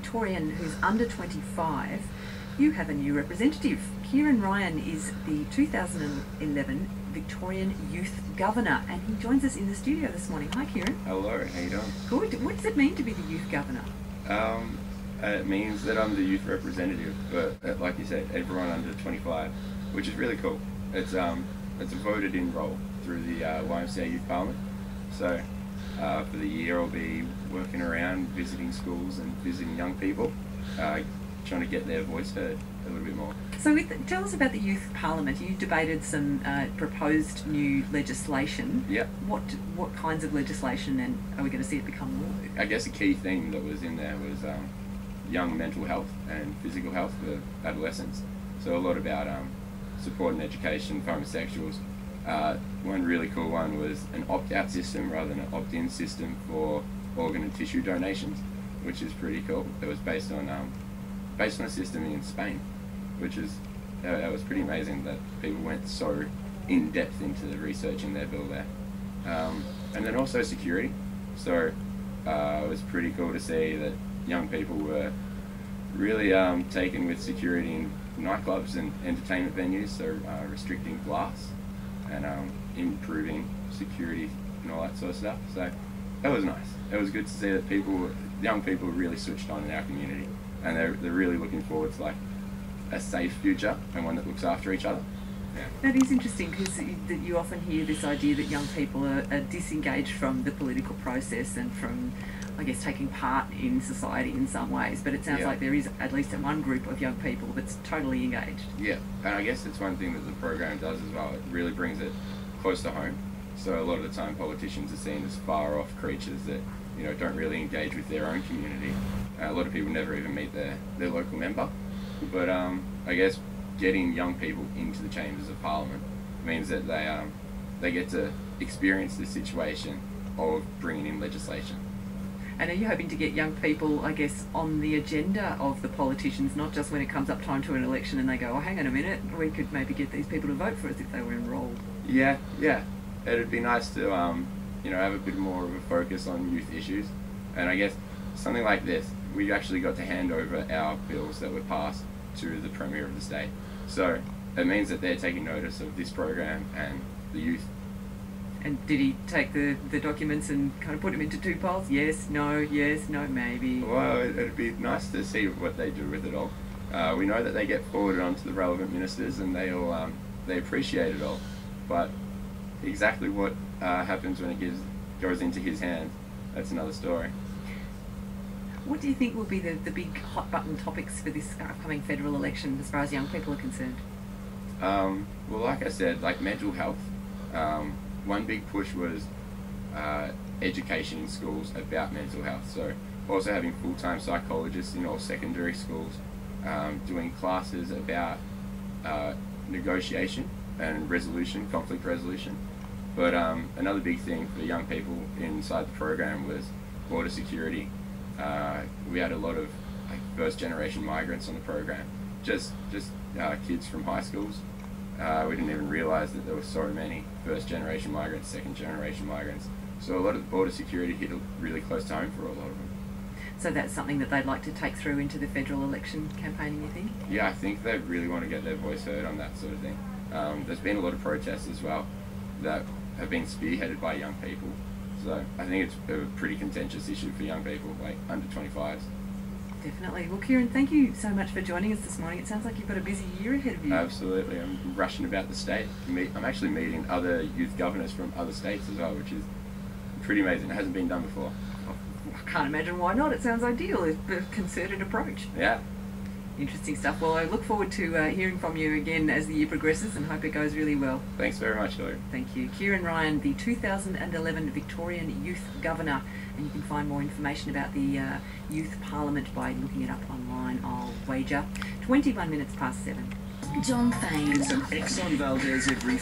Victorian who's under 25, you have a new representative. Kieran Ryan is the 2011 Victorian Youth Governor, and he joins us in the studio this morning. Hi, Kieran. Hello, how you doing? Good. What does it mean to be the Youth Governor? It means that I'm the youth representative, but like you said, everyone under 25, which is really cool. It's a voted-in role through the YMCA Youth Parliament. So for the year, I'll be working around, visiting schools and visiting young people, trying to get their voice heard a little bit more. So tell us about the Youth Parliament. You debated some proposed new legislation. Yeah. What kinds of legislation, and are we going to see it become law? I guess a key thing that was in there was young mental health and physical health for adolescents. So a lot about support and education for homosexuals. One really cool one was an opt-out system rather than an opt-in system for organ and tissue donations, which is pretty cool. It was based on a system in Spain, which is it was pretty amazing that people went so in depth into the research in their bill there. And then also security. So it was pretty cool to see that young people were really taken with security in nightclubs and entertainment venues, so restricting glass and improving security and all that sort of stuff. So that was nice. It was good to see that young people are really switched on in our community, and they're really looking forward to like a safe future and one that looks after each other. Yeah. That is interesting, because you often hear this idea that young people are disengaged from the political process and from, I guess, taking part in society in some ways, but it sounds like there is at least one group of young people that's totally engaged. Yeah, and I guess it's one thing that the program does as well. It really brings it close to home. So a lot of the time politicians are seen as far off creatures that, you know, don't really engage with their own community. A lot of people never even meet their local member. But I guess getting young people into the chambers of Parliament means that they get to experience the situation of bringing in legislation. And are you hoping to get young people, I guess, on the agenda of the politicians, not just when it comes up time to an election and they go, oh, hang on a minute, we could maybe get these people to vote for us if they were enrolled? Yeah. It'd be nice to, have a bit more of a focus on youth issues. And I guess something like this, we actually got to hand over our bills that were passed to the Premier of the state. So it means that they're taking notice of this program and the youth. And did he take the documents and kind of put them into two piles? Yes, no, maybe. Well, it'd be nice to see what they do with it all. We know that they get forwarded on to the relevant ministers, and they appreciate it all. But exactly what happens when it goes into his hands, that's another story. What do you think will be the big hot button topics for this upcoming federal election as far as young people are concerned? Well, like I said, like mental health. One big push was education in schools about mental health. So also having full-time psychologists in all secondary schools, doing classes about negotiation and resolution, conflict resolution. But another big thing for young people inside the program was border security. We had a lot of first-generation migrants on the program, just kids from high schools. We didn't even realise that there were so many first-generation migrants, second-generation migrants. So a lot of the border security hit really close to home for a lot of them. So that's something that they'd like to take through into the federal election campaigning, you think? Yeah, I think they really want to get their voice heard on that sort of thing. There's been a lot of protests as well that have been spearheaded by young people. So I think it's a pretty contentious issue for young people, like under 25s. Definitely. Well, Kieran, thank you so much for joining us this morning. It sounds like you've got a busy year ahead of you. Absolutely. I'm rushing about the state. I'm actually meeting other youth governors from other states as well, which is pretty amazing. It hasn't been done before. I can't imagine why not. It sounds ideal. It's a concerted approach. Yeah. Interesting stuff. Well, I look forward to hearing from you again as the year progresses, and hope it goes really well. Thanks very much, Hilary. Thank you. Kieran Ryan, the 2011 Victorian Youth Governor, and you can find more information about the Youth Parliament by looking it up online, I'll wager. 21 minutes past 7. John Fain. It's an Exxon Valdez every